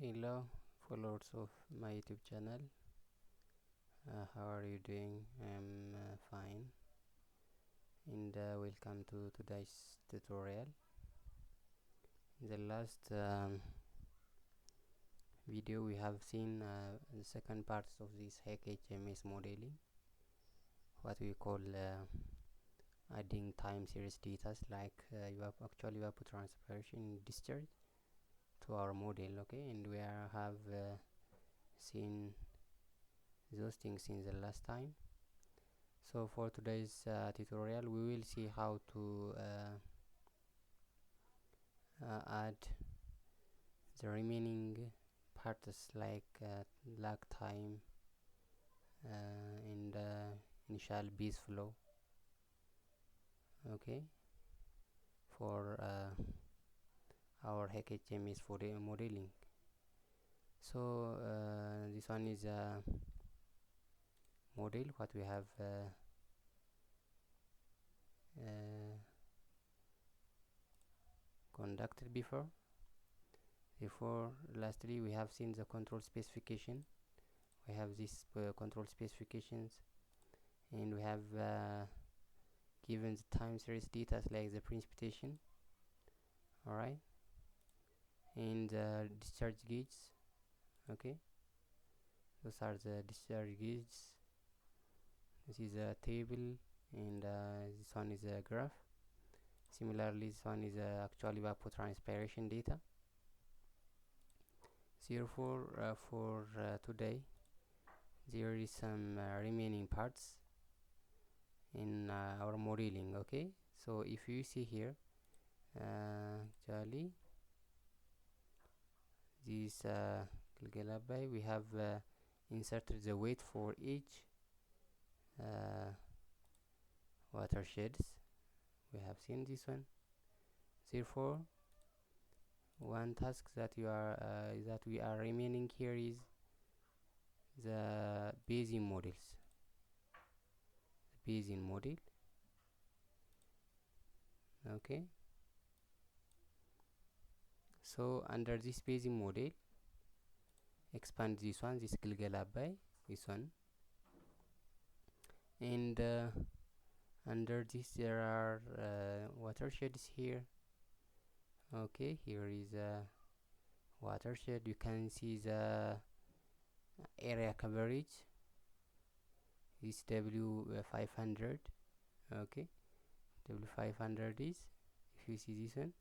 Hello, followers of my YouTube channel. How are you doing? I'm fine, and welcome to today's tutorial. In the last video, we have seen the second part of this HEC HMS modeling, what we call adding time series data like actual evapotranspiration discharge to our model. Okay, and we have seen those things in the last time. So for today's tutorial, we will see how to add the remaining parts like lag time and initial base flow, okay, for our HEC HMS for the modeling. So this one is a model what we have conducted before. Lastly, we have seen the control specification. We have these control specifications, and we have given the time series data like the precipitation, alright, and discharge gauges. Okay, those are the discharge gauges. This is a table, and this one is a graph. Similarly, this one is actual evapotranspiration data. Therefore, for today, there is some remaining parts in our modeling. Okay, so if you see here, actually this Gilgalabai, we have inserted the weight for each watersheds. We have seen this one. Therefore, one task that we are remaining here is the Bayesian models. The Bayesian model. Okay. So under this Bayesian model, expand this one, this Gilgalabai, this one, and under this there are watersheds here. Okay, here is a watershed. You can see the area coverage is W500. Okay, W500 is, if you see this one,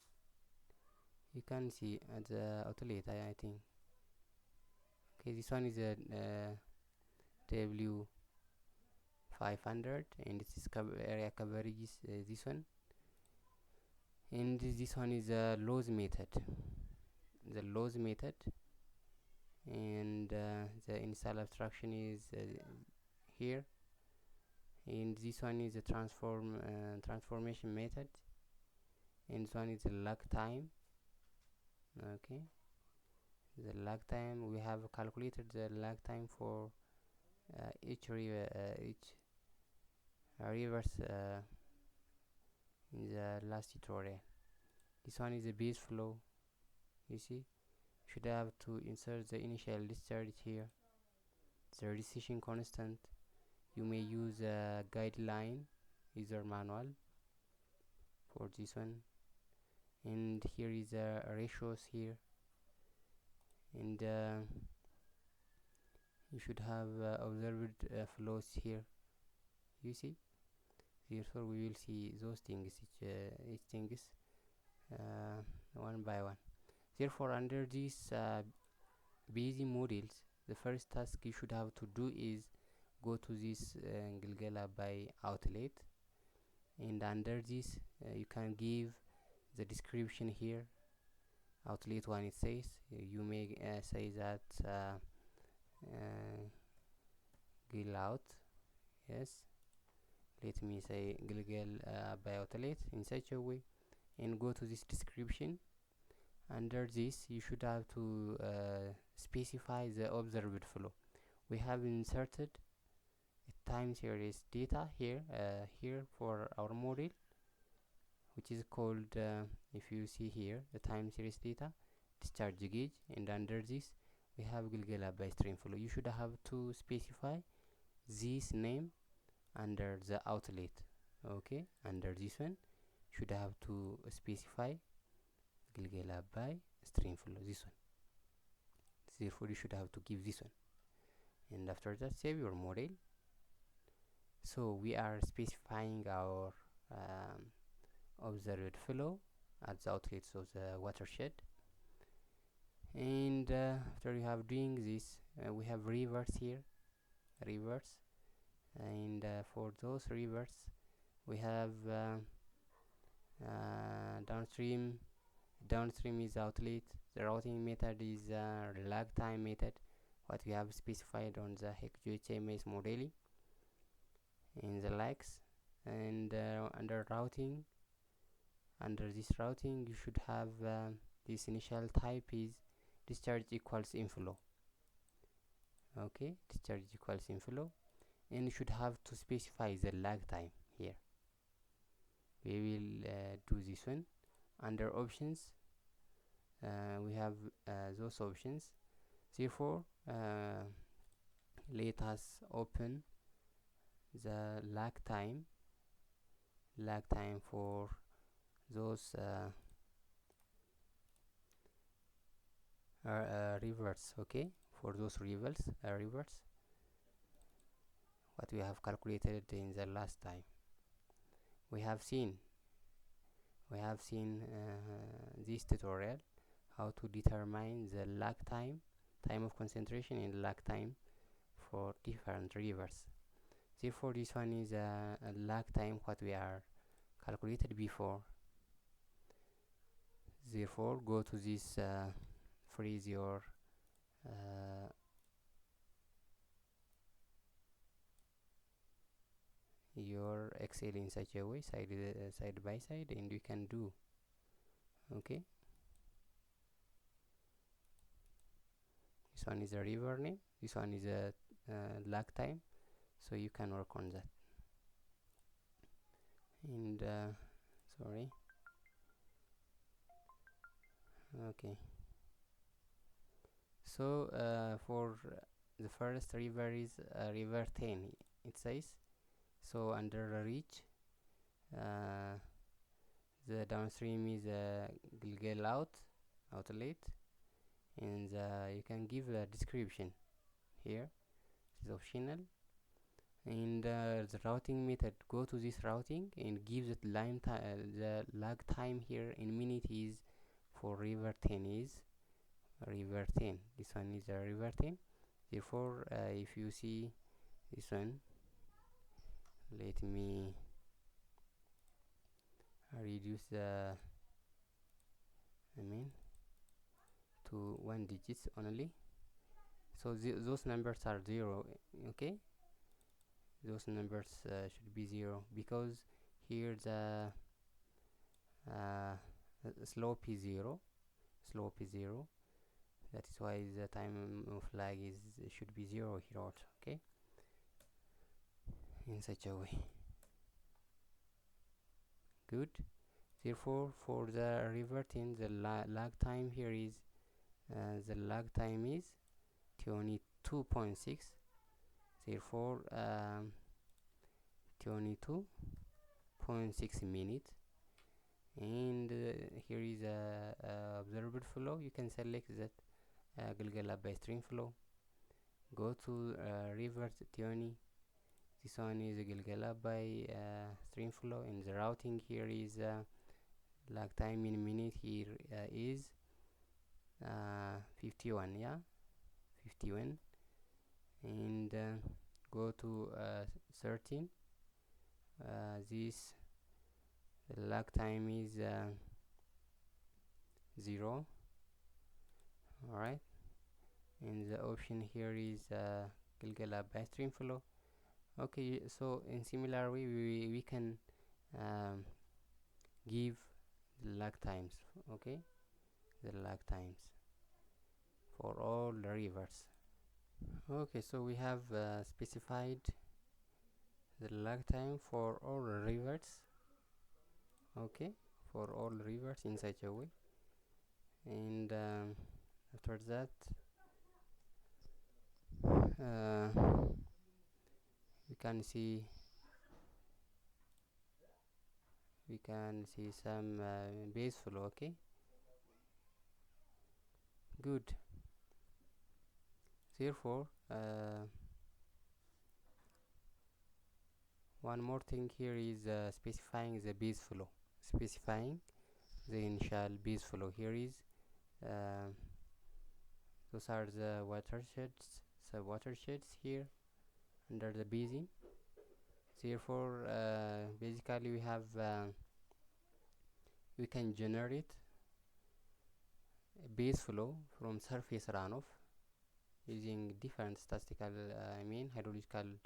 you can see at the outlet, I think. Okay, this one is a W500, and its area coverage is this one, and this one is a Lowe's method, the Lowe's method, and the initial abstraction is here, and this one is a transformation method, and this one is a lag time. Okay, the lag time, we have calculated the lag time for each reverse in the last tutorial. This one is a base flow. You see, should have to insert the initial discharge here, the recession constant. You may use a guideline, user manual for this one, and here is ratios here, and you should have observed flows here. You see, therefore we will see those things, each things one by one. Therefore, under these Bayesian models, the first task you should have to do is go to this Gilgalabai outlet, and under this you can give the description here. Outlet 1, it says, you may say that Gil out, yes, let me say Gilgalabai outlet in such a way, and go to this description. Under this you should have to specify the observed flow. We have inserted a time series data here for our model, which is called if you see here, the time series data discharge gauge, and under this we have Gilgil Abai stream flow. You should have to specify this name under the outlet. Okay, under this one should have to specify Gilgil Abai stream flow, this one. Therefore you should have to give this one, and after that save your model. So we are specifying our observed flow at the outlets of the watershed, and after you have doing this, we have rivers here, rivers, and for those rivers we have downstream is outlet. The routing method is lag time method, what we have specified on the HEC HMS modeling in the lags. And under routing, under this routing you should have this initial type is discharge equals inflow. Okay, discharge equals inflow, and you should have to specify the lag time here. We will do this one. Under options we have those options. Therefore let us open the lag time for those rivers. Okay, for those rivers what we have calculated in the last time. We have seen this tutorial how to determine the lag time of concentration, and lag time for different rivers. Therefore this one is a lag time what we are calculated before. Therefore go to this freeze your Excel in such a way, side by side, and you can do. Okay, this one is a river name, this one is a lag time, so you can work on that. And sorry, okay, so for the first river is river 10, it says. So under a reach the downstream is a Gilgil outlet, and you can give a description here, it is optional. And the routing method, go to this routing and give the the lag time here in minute is for river 10 is river 10. This one is a river 10. Therefore if you see this one, let me reduce the to 1 digits only, so those numbers are 0. Okay, those numbers should be 0, because here the slope is 0. That is why the time of lag should be 0 here also. Okay, in such a way. Good. Therefore for the river 10, the lag time here is the lag time is 22.6. therefore 22.6 minutes. And here is a observed flow. You can select that Gilgil Abai stream flow, go to river 20. This one is a Gilgil Abai stream flow, and the routing here is lag time in minute here is 51. Yeah, 51. And go to 13. This the lag time is 0. Alright, and the option here is Gilgil Abai stream flow. Okay, so in similar way we can give the lag times. Okay, the lag times for all the rivers. Okay, so we have specified the lag time for all rivers. Okay, for all rivers in such a way, and after that uh, we can see some base flow. Okay, good. Therefore one more thing here is specifying the base flow, specifying the initial base flow. Here is uh, those are the watersheds here under the basin. Therefore basically we can generate a base flow from surface runoff using different statistical hydrological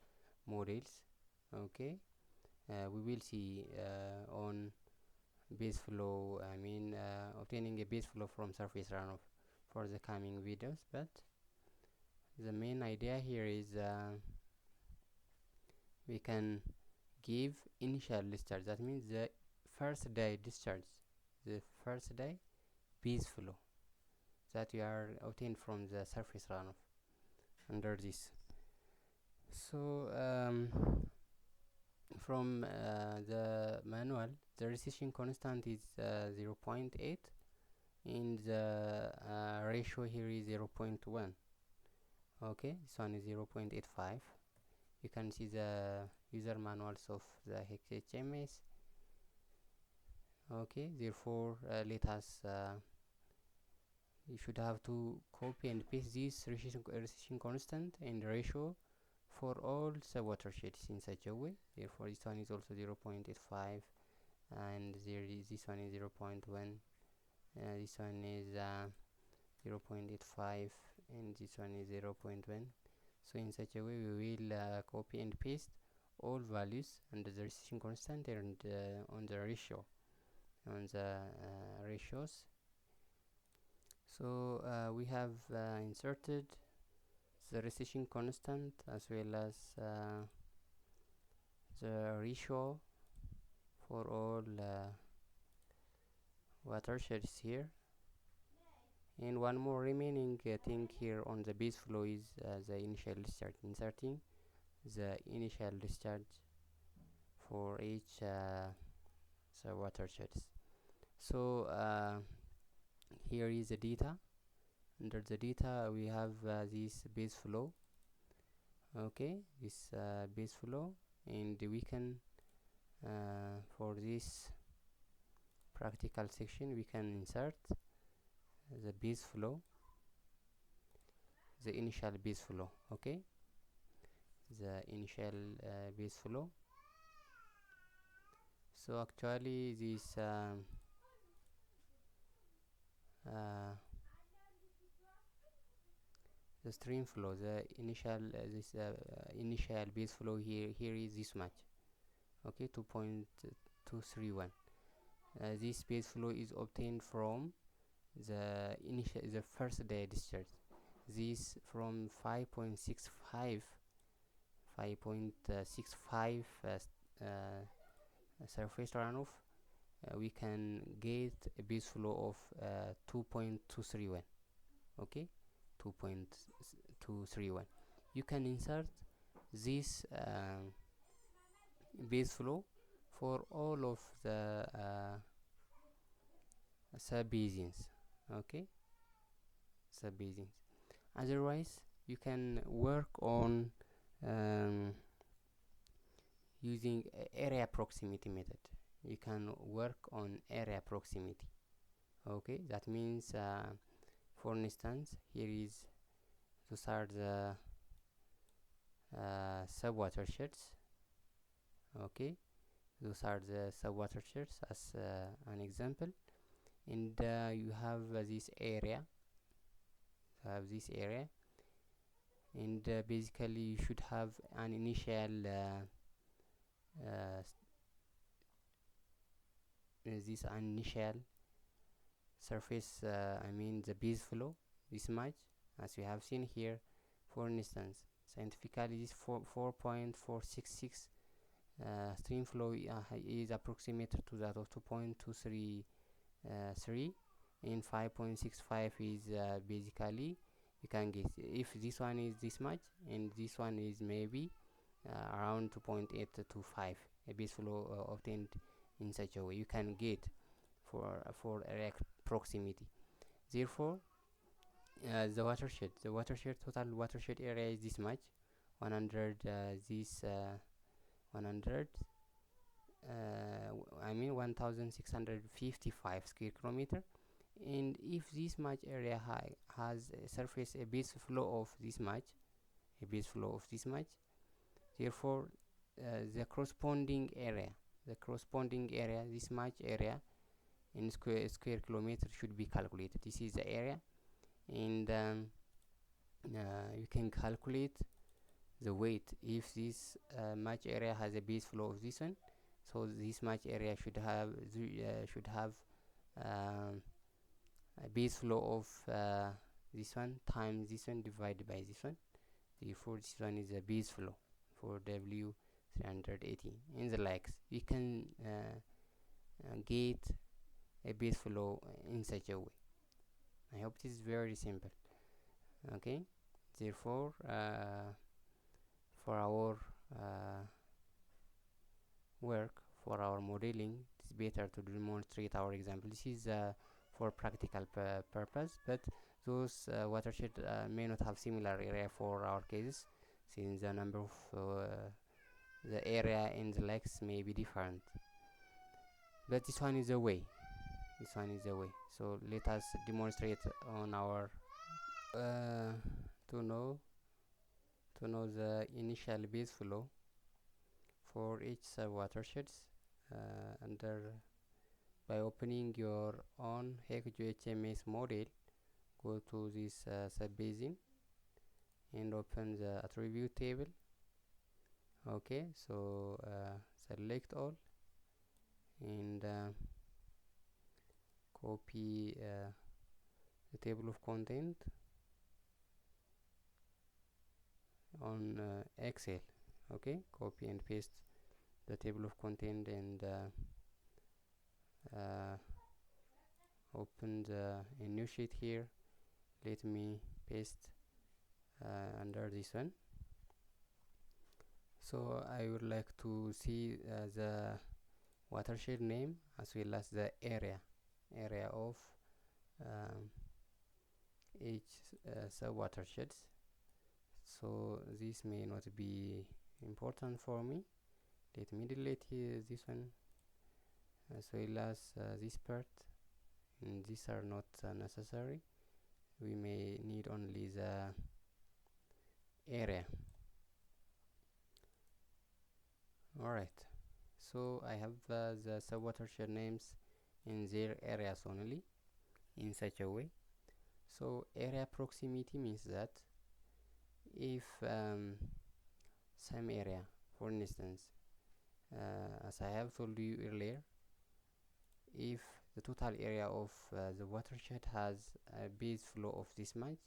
models. Okay, we will see on base flow, obtaining a base flow from surface runoff for the coming videos, but the main idea here is we can give initial discharge, that means the first day discharge, the first day base flow that we are obtained from the surface runoff under this. So from the manual, the recession constant is 0.8 and the ratio here is 0.1. okay, this one is 0.85. you can see the user manuals of the HEC HMS. okay, therefore let us you should have to copy and paste this recession constant and ratio for all the watersheds in such a way. Therefore this one is also 0.85 and this one is 0.1, this one is 0.85 and this one is 0.1. so in such a way we will copy and paste all values under the recession constant and on the ratio, on the ratios. So we have inserted the recession constant as well as the ratio for all watersheds here. And one more remaining thing here on the base flow is the initial discharge, inserting the initial discharge for each the watersheds. So here is the data. Under the data we have this base flow. okay, this base flow, and we can for this practical section we can insert the base flow, the initial base flow. okay, the initial base flow. So actually this the stream flow, the initial initial base flow here is this much. okay, 2.231. This base flow is obtained from the first day discharge. This from 5.65 surface runoff, we can get a base flow of 2.231. okay, 2.231. you can insert this base flow for all of the sub-basins. okay, sub-basins. Otherwise you can work on using area proximity method. You can work on area proximity. okay, that means for instance here is those are the sub-watersheds. okay, those are the sub-watersheds as an example, and you have this area, and basically you should have an initial this initial surface the base flow this much, as we have seen here. For instance, scientifically this 4.466 stream flow is approximate to that of 2.233, and 5.65 is basically you can guess if this one is this much and this one is maybe around 2.8 to 5, a base flow obtained in such a way you can get for area proximity. Therefore the watershed total watershed area is this much, 100 this 100 I mean 1655 square kilometer. And if this much area has a surface a base flow of this much, therefore the corresponding area this much area in square kilometer should be calculated. This is the area, and you can calculate the weight if this much area has a base flow of this one, so this much area should have a base flow of this one times this one divided by this one. Therefore this one is a base flow for W318 in the likes. We can get a base flow in such a way. I hope this is very simple. Okay, therefore for our work, for our modeling, it's better to demonstrate our example. This is for practical purpose, but those watershed may not have similar area for our cases, since the number of the area in the lakes may be different. But this one is a way. So let us demonstrate on our to know the initial base flow for each watersheds under by opening your own HEC HMS model. Go to this subbasin and open the attribute table. Okay, so select all and copy the table of content on Excel. Okay, copy and paste the table of content and open a new sheet here. Let me paste under this one. So I would like to see the watershed name as well as the area of each sub-watersheds. So this may not be important for me. Let me delete this one as well as this part, and these are not necessary. We may need only the area. Alright, so I have the sub-watershed names in their areas only in such a way. So area proximity means that if some area, for instance, as I have told you earlier, if the total area of the watershed has a base flow of this much,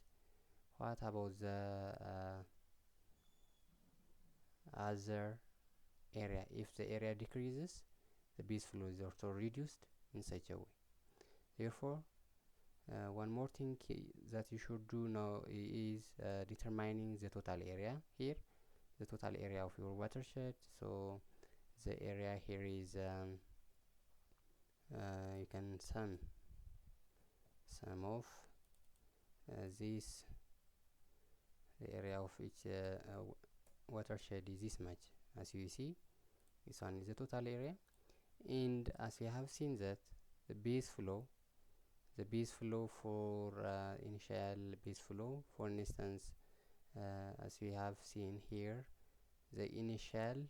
what about the other area? If the area decreases, the base flow is also reduced in such a way. Therefore one more thing that you should do now is determining the total area here, the total area of your watershed. So the area here is you can sum of this, the area of each watershed is this much. As you see, this one is the total area, and as we have seen that the base flow for initial base flow, for instance, as we have seen here, the initial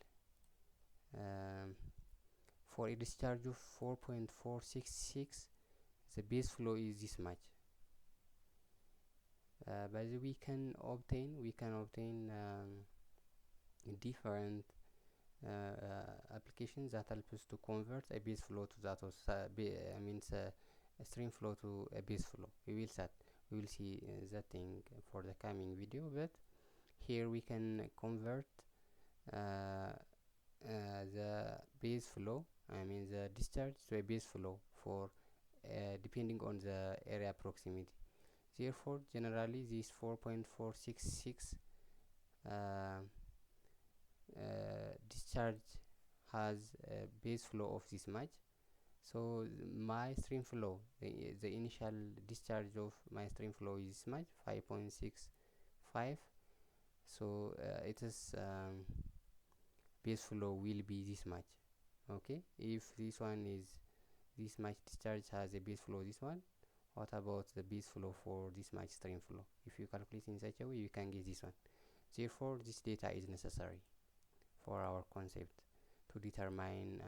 for a discharge of 4.466, the base flow is this much. But we can obtain different applications that help us to convert a base flow to that of a stream flow to a base flow. We will see that thing for the coming video, but here we can convert the base flow, the discharge, to a base flow for depending on the area proximity. Therefore, generally this 4.466 discharge has a base flow of this much. So my stream flow, the initial discharge of my stream flow is much 5.65. So it is base flow will be this much. Okay, if this one is this much discharge has a base flow this one, what about the base flow for this much stream flow? If you calculate in such a way, you can get this one. Therefore, this data is necessary for our concept to determine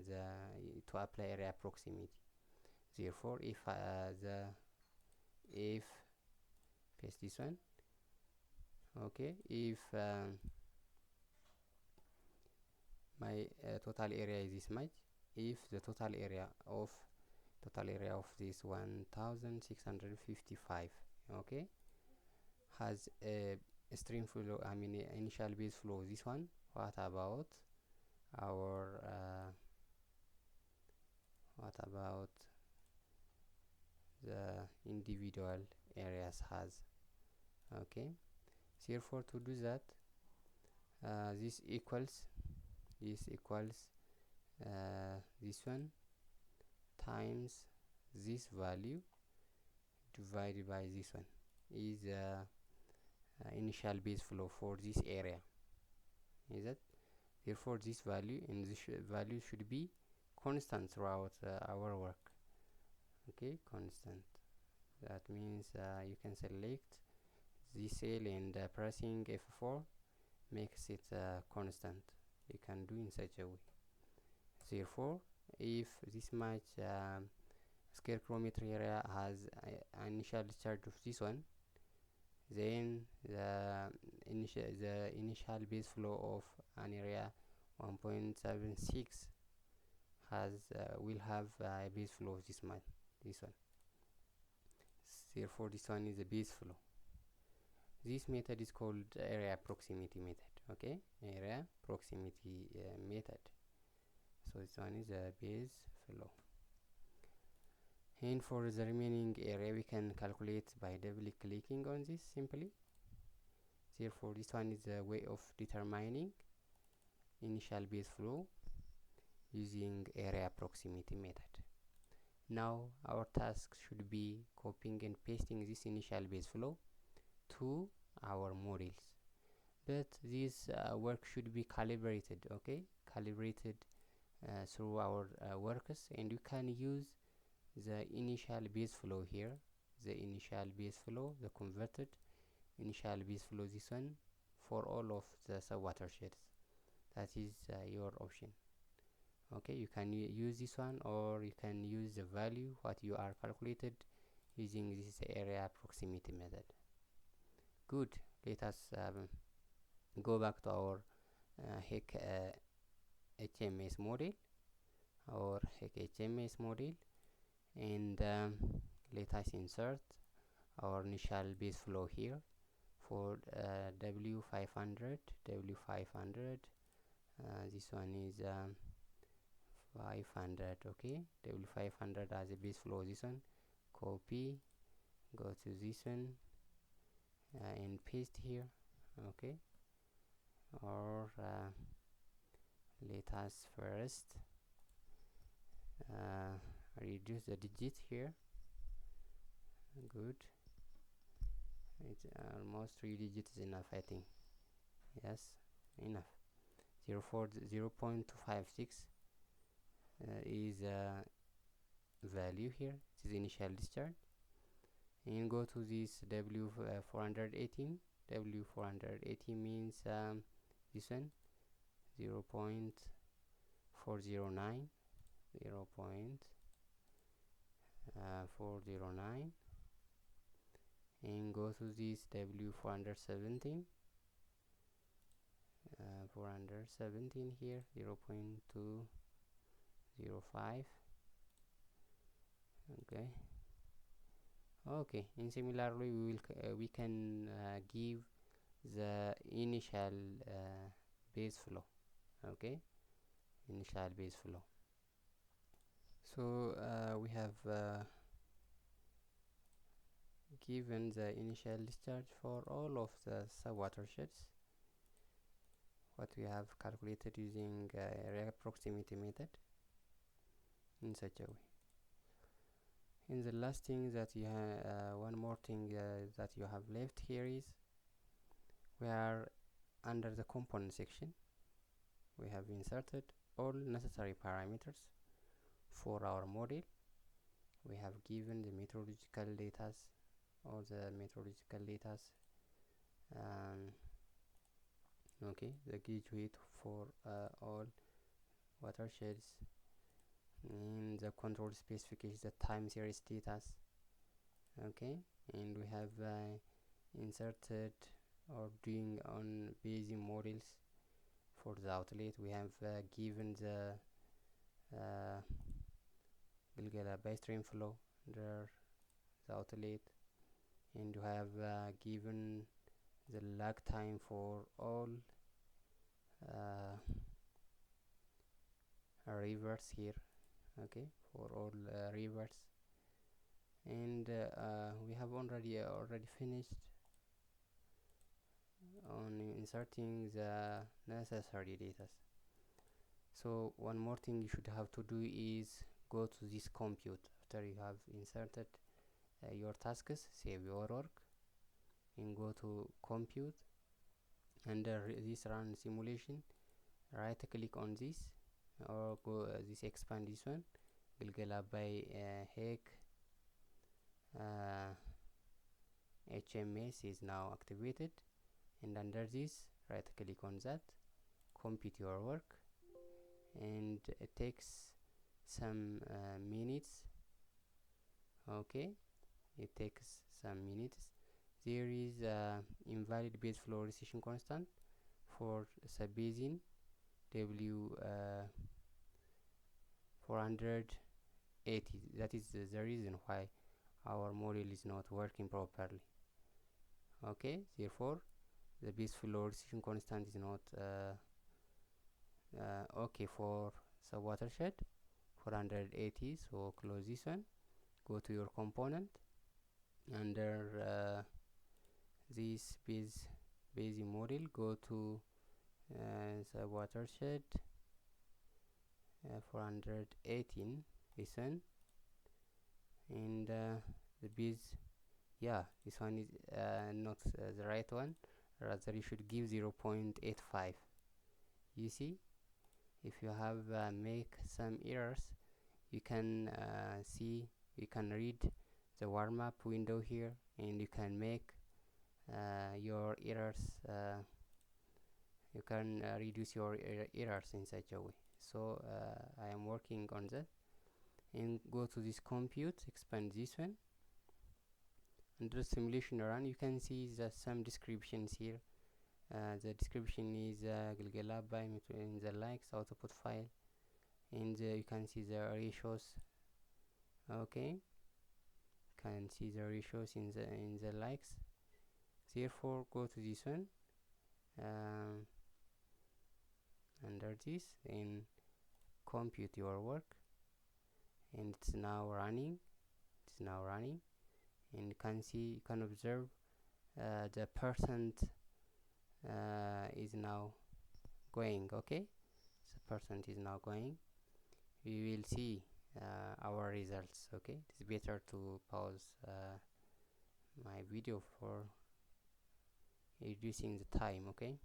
to apply area proximity. Therefore, if paste this one, okay, if my total area is this much, if the total area of this 1655, okay, has a stream flow, I mean initial base flow this one, what about our the individual areas has? Okay, therefore to do that, this equals this one times this value divided by this one is initial base flow for this area, is it? Therefore this value and this value should be constant throughout our work. Okay, constant. That means you can select this cell and pressing F4 makes it constant. You can do in such a way. Therefore, if this much square kilometer area has an initial discharge of this one, then the initial base flow of an area 1.76 has will have a base flow of this one. Therefore, this one is a base flow. This method is called area proximity method. Okay, area proximity method. So this one is a base flow. And for the remaining area, we can calculate by double clicking on this simply. Therefore, this one is a way of determining initial base flow using area proximity method. Now our task should be copying and pasting this initial base flow to our models, but this work should be calibrated. Okay, calibrated through our works, and you can use the initial base flow here, the initial base flow, the converted initial base flow, this one, for all of the sub-watersheds. That is your option. Okay, you can use this one, or you can use the value what you are calculated using this area proximity method. Good. Let us go back to our HEC HMS model, or HEC HMS model, and let us insert our initial base flow here for W500. This one is 500. Okay, W500 as a base flow. This one, copy, go to this one and paste here. Okay, or let us first reduce the digits here. Good, it's almost 3 digits enough, I think. Yes, enough. 0.256 is value here. It is initial discharge, and go to this W418. W480 means this one, 0.409, and go to this W417. 417 here, 0.205. Okay, and similarly we can give the initial base flow. Okay, initial base flow. So we have given the initial discharge for all of the sub-watersheds, what we have calculated using area proximity method in such a way. In the last thing that you one more thing that you have left here is we are under the component section. We have inserted all necessary parameters for our model. We have given the meteorological data, all the meteorological data, okay, the gauge weight for all watersheds, in the control specification, the time series data, okay, and we have inserted or doing on Bayesian models for the outlet. We have given the Gilgala by stream flow under the outlet, and we have given the lag time for all rivers here, okay, for all rivers, and we have already finished on inserting the necessary data. So one more thing you should have to do is go to this compute after you have inserted your tasks, save your work, and go to compute. Under this run simulation, right click on this, or go this expand this one, Gilgala by HEC HMS is now activated, and under this right click on that, compute your work, and it takes some minutes, okay, it takes some minutes. There is invalid base flow recession constant for sub-basin W 480. That is the reason why our model is not working properly. Okay, therefore the base flow recession constant is not okay for sub-watershed 480. So close this one, go to your component, under this Bayesian model, go to sub-watershed 418, listen, and the base, yeah, this one is not the right one, rather you should give 0.85. you see, if you have make some errors, you can see, you can read the warm-up window here, and you can make your errors, you can reduce your errors in such a way. So I am working on that, and go to this compute, expand this one. Under simulation run, you can see some descriptions here. The description is Gilgala by in the likes output file, and you can see the ratios, okay, can see the ratios in the likes. Therefore go to this one, under this, and compute your work, and it's now running, and you can see, you can observe the percent is now going, okay, the percent is now going. We will see our results, okay. It's better to pause my video for reducing the time, okay.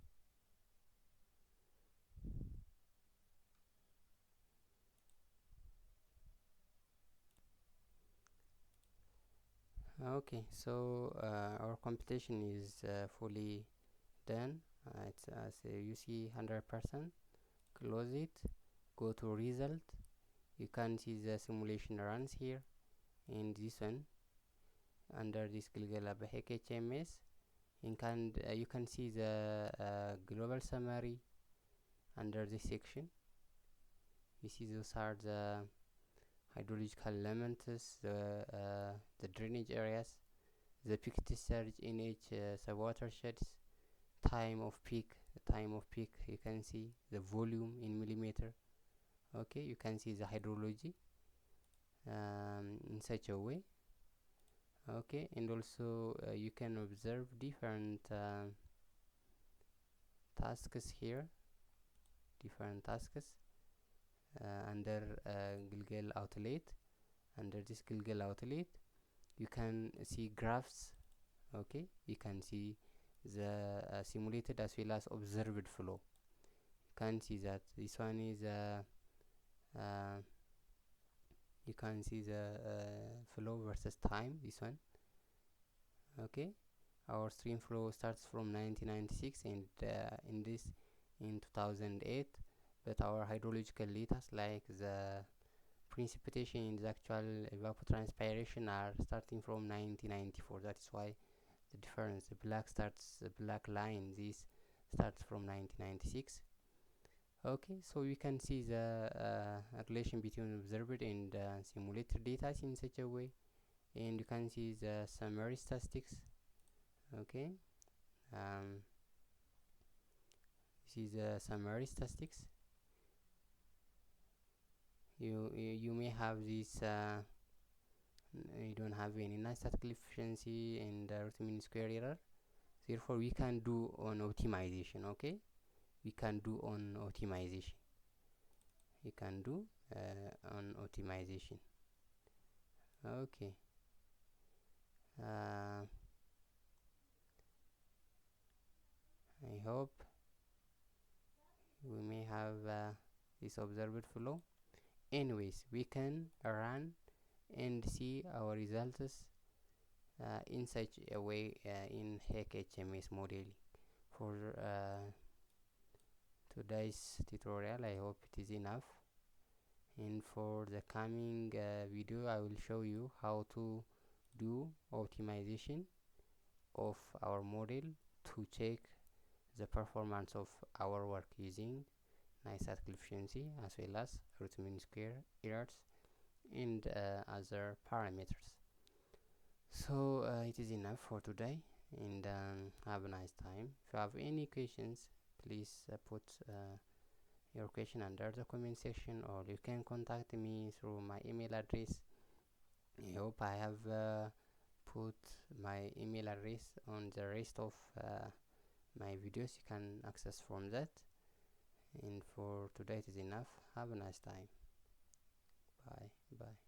Okay, so our computation is fully done. It's as you see 100%. Close it, go to result. You can see the simulation runs here, in this one, under this Gilgala by HEC HMS. You can see the global summary under this section. You see those are the hydrological elements, the drainage areas, the peak discharge in each sub-watersheds, time of peak, you can see the volume in millimeter, okay. You can see the hydrology, in such a way. Okay, and also you can observe different tasks here, different tasks under Google Outlet. Under this Google Outlet you can see graphs. Okay, you can see the simulated as well as observed flow. You can see that this one is you can see the flow versus time, this one. Okay, our stream flow starts from 1996 and in 2008, but our hydrological data like the precipitation and the actual evapotranspiration are starting from 1994. That is why the difference, the black line, this starts from 1996. Okay, so we can see the relation between observed and simulated data in such a way, and you can see the summary statistics. Okay, this is the summary statistics. You may have this you don't have any nice statistical efficiency and root mean square error. Therefore we can do on optimization. Okay, we can do on optimization. You can do on optimization. Okay, I hope we may have this observed flow. Anyways, we can run and see our results in such a way in HEC HMS modeling. For today's tutorial, I hope it is enough, and for the coming video I will show you how to do optimization of our model to check the performance of our work using nice statistical efficiency as well as root mean square errors and other parameters. So it is enough for today, and have a nice time. If you have any questions, please put your question under the comment section, or you can contact me through my email address. I hope I have put my email address on the rest of my videos. You can access from that. And for today it is enough. Have a nice time. Bye.